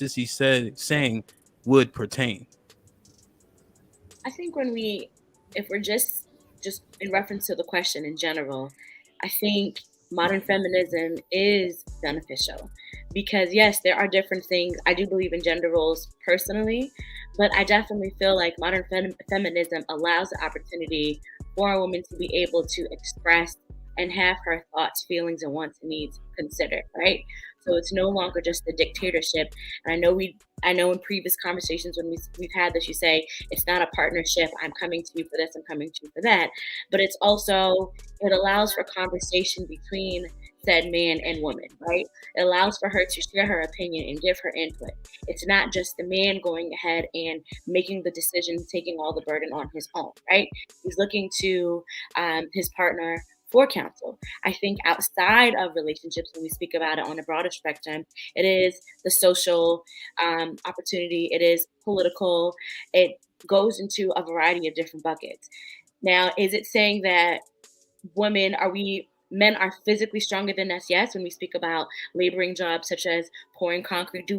is he saying would pertain? I think if we're just in reference to the question in general, I think modern feminism is beneficial because yes, there are different things. I do believe in gender roles personally, but I definitely feel like modern feminism allows the opportunity for a woman to be able to express and have her thoughts, feelings, and wants and needs considered, right? So it's no longer just the dictatorship. And I know in previous conversations when we've had this, you say it's not a partnership. I'm coming to you for this. I'm coming to you for that. But it's also, it allows for conversation between said man and woman, right? It allows for her to share her opinion and give her input. It's not just the man going ahead and making the decision, taking all the burden on his own, right? He's looking to his partner for counsel. I think outside of relationships, when we speak about it on a broader spectrum, it is the social opportunity, it is political, it goes into a variety of different buckets. Now, is it saying that men are physically stronger than us? Yes, when we speak about laboring jobs such as pouring concrete,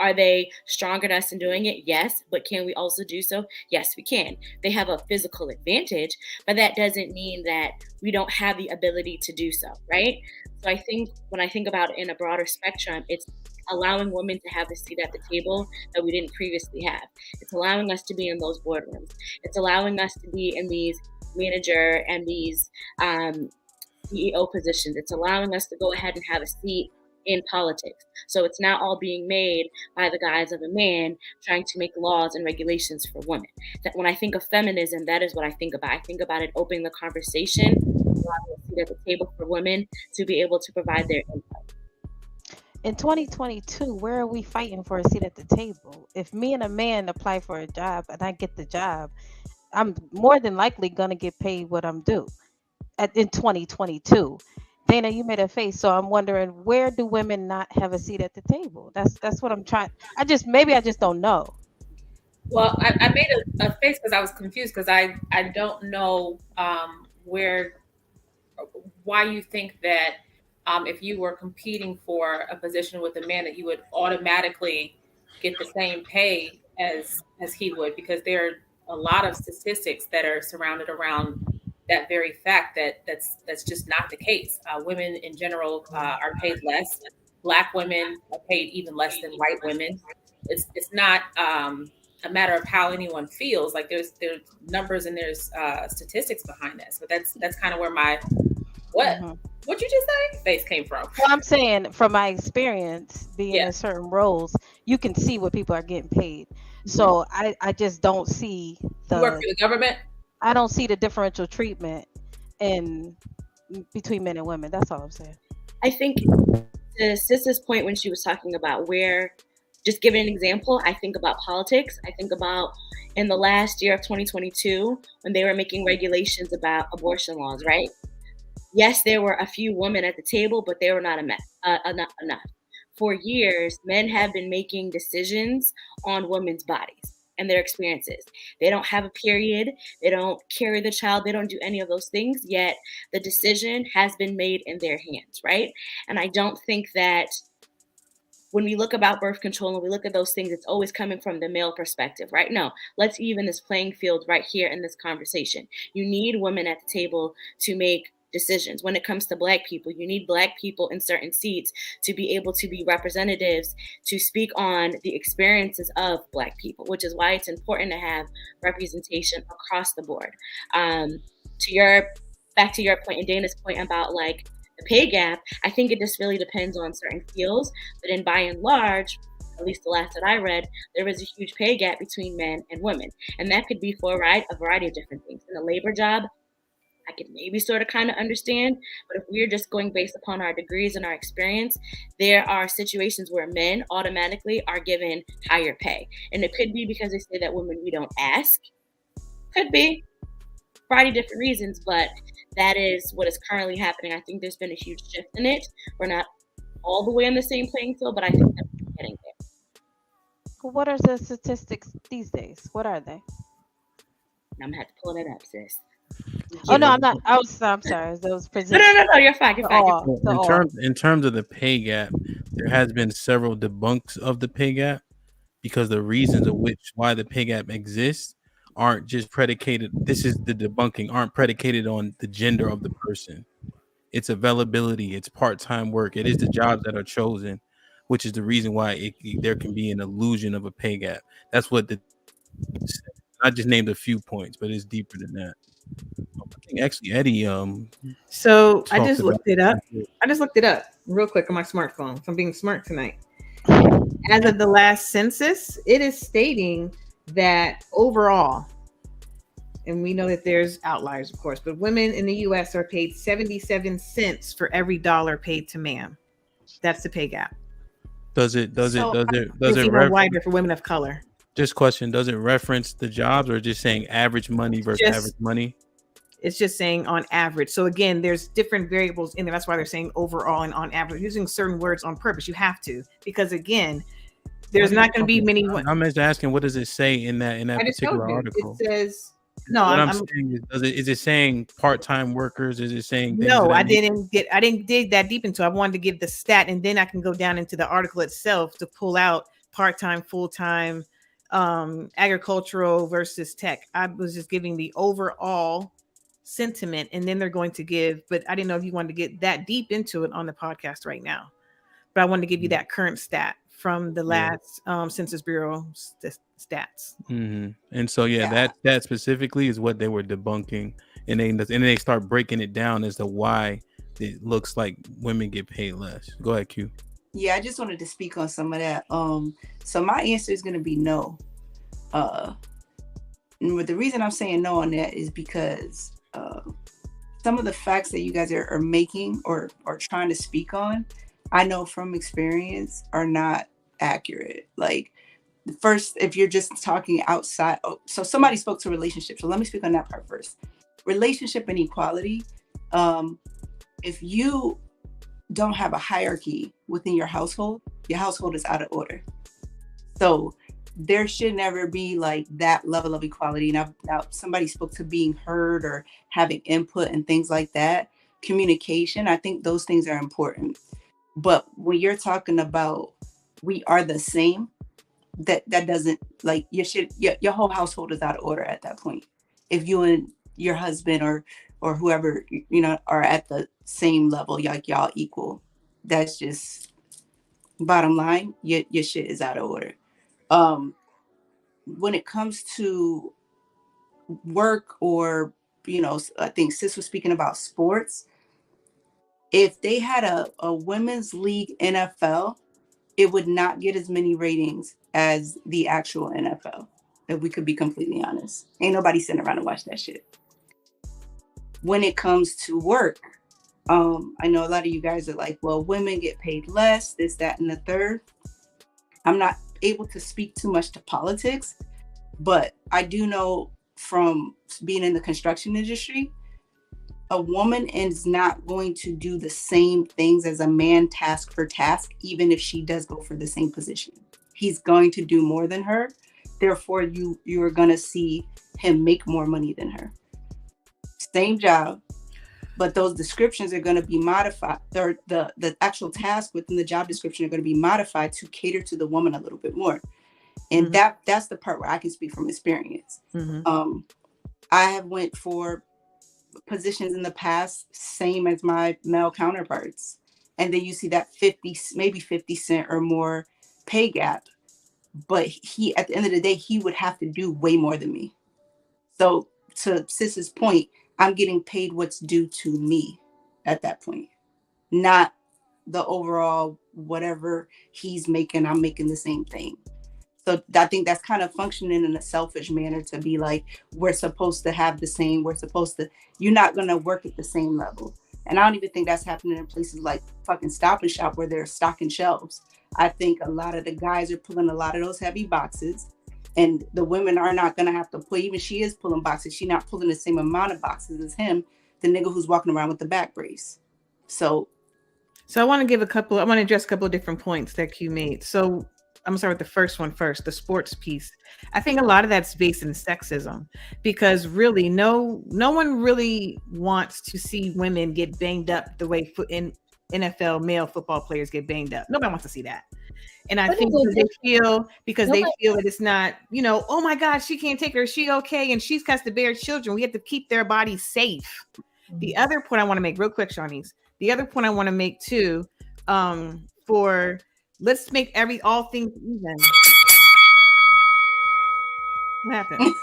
are they stronger than us in doing it? Yes, but can we also do so? Yes, we can. They have a physical advantage, but that doesn't mean that we don't have the ability to do so, right? So I think when I think about it in a broader spectrum, it's allowing women to have a seat at the table that we didn't previously have. It's allowing us to be in those boardrooms. It's allowing us to be in these manager and these CEO positions. It's allowing us to go ahead and have a seat in politics. So it's not all being made by the guise of a man trying to make laws and regulations for women. That when I think of feminism, that is what I think about. I think about it opening the conversation, allowing a seat at the table for women to be able to provide their input. In 2022, where are we fighting for a seat at the table? If me and a man apply for a job and I get the job, I'm more than likely going to get paid what I'm due in 2022. Dana, you made a face, so I'm wondering, where do women not have a seat at the table? That's what I'm trying. I just don't know. Well, I made a face because I was confused because I don't know why you think that if you were competing for a position with a man that you would automatically get the same pay as he would, because there are a lot of statistics that are surrounded around that very fact that's just not the case. Women in general are paid less. Black women are paid even less than white women. It's not a matter of how anyone feels. Like there's numbers and there's statistics behind that. So that's kind of where my what you just say face came from. Well, I'm saying from my experience being in certain roles, you can see what people are getting paid. So I just don't see you work for the government. I don't see the differential treatment between men and women. That's all I'm saying. I think to Sis's point when she was talking about just giving an example, I think about politics. I think about in the last year of 2022 when they were making regulations about abortion laws, right? Yes, there were a few women at the table, but they were not enough. For years, men have been making decisions on women's bodies and their experiences. They don't have a period. They don't carry the child. They don't do any of those things, yet the decision has been made in their hands, right? And I don't think that when we look about birth control and we look at those things, it's always coming from the male perspective, right? No, let's even this playing field right here in this conversation. You need women at the table to make decisions. When it comes to Black people, you need Black people in certain seats to be able to be representatives to speak on the experiences of Black people, which is why it's important to have representation across the board. Back to your point and Dana's point about like the pay gap, I think it just really depends on certain fields, but by and large, at least the last that I read, there was a huge pay gap between men and women. And that could be for a variety of different things. In a labor job, I could maybe sort of kind of understand, but if we're just going based upon our degrees and our experience, there are situations where men automatically are given higher pay. And it could be because they say that women, we don't ask. Could be. A variety of different reasons, but that is what is currently happening. I think there's been a huge shift in it. We're not all the way on the same playing field, but I think that we're getting there. What are the statistics these days? What are they? I'm gonna have to pull that up, sis. Oh no, I'm not. I'm sorry. Those No, you're fine. You're fine. In terms of the pay gap, there has been several debunks of the pay gap because the reasons of which why the pay gap exists aren't just predicated. This is the debunking, aren't predicated on the gender of the person. It's availability. It's part-time work. It is the jobs that are chosen, which is the reason why there can be an illusion of a pay gap. That's what I just named a few points, but it's deeper than that. I think actually Eddie So I talked just about looked it up. it. I just looked it up real quick on my smartphone. So I'm being smart tonight. As of the last census, it is stating that overall, and we know that there's outliers, of course, but women in the U.S. are paid 77 cents for every dollar paid to man. That's the pay gap. Does it It's even wider for women of color. Just question, does it reference the jobs or just saying average money versus average money? It's just saying on average. So again, there's different variables in there. That's why they're saying overall and on average, using certain words on purpose. You have to, because again, there's not going to be many. I'm just asking, what does it say in that particular article? It says no. What I'm saying is it saying part-time workers? Is it saying things no? I didn't dig that deep into it. I wanted to give the stat, and then I can go down into the article itself to pull out part-time, full-time, agricultural versus tech. I was just giving the overall sentiment, and then they're going to give, but I didn't know if you wanted to get that deep into it on the podcast right now, but I wanted to give you that current stat from the last Census Bureau stats. Mm-hmm. And so that specifically is what they were debunking, and they start breaking it down as to why it looks like women get paid less. Go ahead, Q. Yeah, I just wanted to speak on some of that. So my answer is going to be no. And the reason I'm saying no on that is because some of the facts that you guys are making or trying to speak on, I know from experience are not accurate. Like, first, if you're just talking outside, so somebody spoke to relationships. So let me speak on that part first. Relationship inequality. If you don't have a hierarchy within your household is out of order. So there should never be like that level of equality. Now somebody spoke to being heard or having input and things like that. Communication, I think those things are important. But when you're talking about we are the same, that doesn't, like, your whole household is out of order at that point. If you and your husband or whoever, are at the same level, like y'all equal, that's just bottom line, your shit is out of order. When it comes to work or, I think Sis was speaking about sports. If they had a women's league NFL, it would not get as many ratings as the actual NFL, if we could be completely honest. Ain't nobody sitting around and watch that shit. When it comes to work, I know a lot of you guys are like, well, women get paid less, this, that, and the third. I'm not able to speak too much to politics, but I do know from being in the construction industry, a woman is not going to do the same things as a man task for task, even if she does go for the same position. He's going to do more than her. Therefore, you are going to see him make more money than her. Same job, but those descriptions are going to be modified. The actual task within the job description are going to be modified to cater to the woman a little bit more. And that's the part where I can speak from experience. Mm-hmm. I have went for positions in the past, same as my male counterparts. And then you see that 50 cent or more pay gap. But he, at the end of the day, he would have to do way more than me. So to Sis's point, I'm getting paid what's due to me at that point, not the overall whatever he's making, I'm making the same thing. So I think that's kind of functioning in a selfish manner to be like, we're supposed to have the same, you're not going to work at the same level. And I don't even think that's happening in places like fucking Stop and Shop where they're stocking shelves. I think a lot of the guys are pulling a lot of those heavy boxes, and the women are not going to have to pull, even she is pulling boxes. She's not pulling the same amount of boxes as him, the nigga who's walking around with the back brace. So I want to address a couple of different points that Q made. So I'm gonna start with the first one first, the sports piece. I think a lot of that's based in sexism, because really no one really wants to see women get banged up the way in NFL male football players get banged up. Nobody wants to see that. And I But think no, because they nobody- feel that it's not, you know, oh my God, she can't take her. Is she okay? And she's got to bear children. We have to keep their bodies safe. The other point I want to make real quick, Shawnees. The other point I want to make too, for let's make all things even. What happened?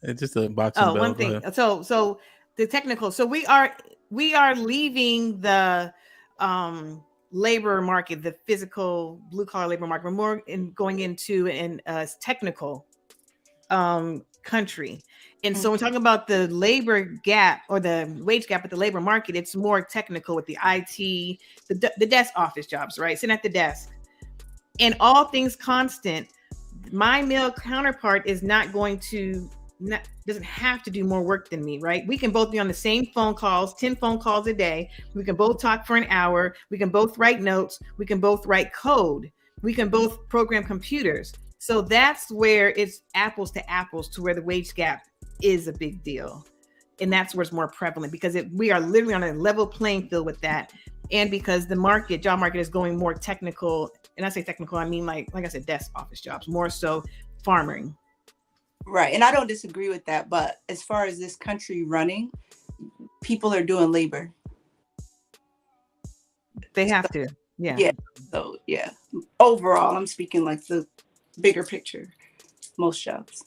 It's just a boxing bell. One thing. So the technical. So we are leaving the labor market, the physical blue collar labor market. We're more going into an technical country. And so we're talking about the labor gap or the wage gap at the labor market. It's more technical with the IT, the desk office jobs, right? Sitting at the desk. And all things constant, my male counterpart is doesn't have to do more work than me, right? We can both be on the same phone calls, 10 phone calls a day. We can both talk for an hour. We can both write notes. We can both write code. We can both program computers. So that's where it's apples to apples, to where the wage gap is a big deal. And that's where it's more prevalent, because we are literally on a level playing field with that. And because the job market is going more technical, and I say technical, I mean like I said, desk office jobs, more so farming. Right. And I don't disagree with that. But as far as this country running, people are doing labor. They have to. Yeah. Yeah. So, yeah. Overall, I'm speaking like the bigger picture, most jobs.